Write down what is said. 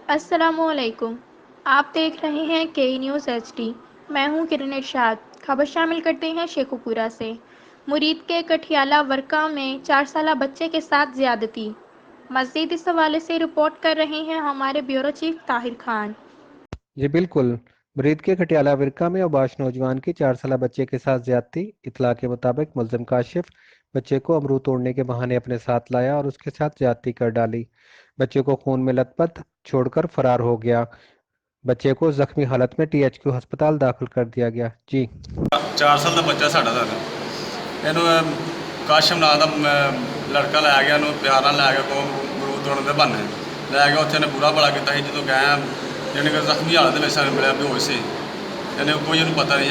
السلام علیکم۔ آپ دیکھ رہے ہیں کے نیوز ایچ ڈی۔ میں ہوں کرن ارشاد۔ خبر شامل کرتے ہیں شیخو پورہ سے۔ مرید کے کٹھیالہ ورکہ میں 4 سالہ بچے کے ساتھ زیادتی۔ مزید اس حوالے سے رپورٹ کر رہے ہیں ہمارے بیورو چیف طاہر خان۔ جی بالکل، مرید کے کٹیالہ ورکہ میں اوباش نوجوان کی 4 سالہ بچے کے ساتھ زیادتی۔ اطلاع کے مطابق ملزم کاشف بچے کو امرود توڑنے کے بہانے اپنے ساتھ لایا اور اس کے ساتھ زیادتی کر ڈالی۔ بچے کو خون میں لت پت چھوڑ کر فرار ہو گیا۔ بچے کو زخمی حالت میں ٹی ایچ کیو ہسپتال داخل کر دیا گیا۔ جی 4 سال کا بچہ ساڈا یہ کاشم نا کا لڑکا لے گیا پیار نال لے گیا امرود توڑن کے بہانے لے گیا اتنے انہیں برا بڑا کیا جدو گئے یعنی کہ زخمی حالت میں سارے ملے بھی ہوئے سی یعنی کوئی پتہ نہیں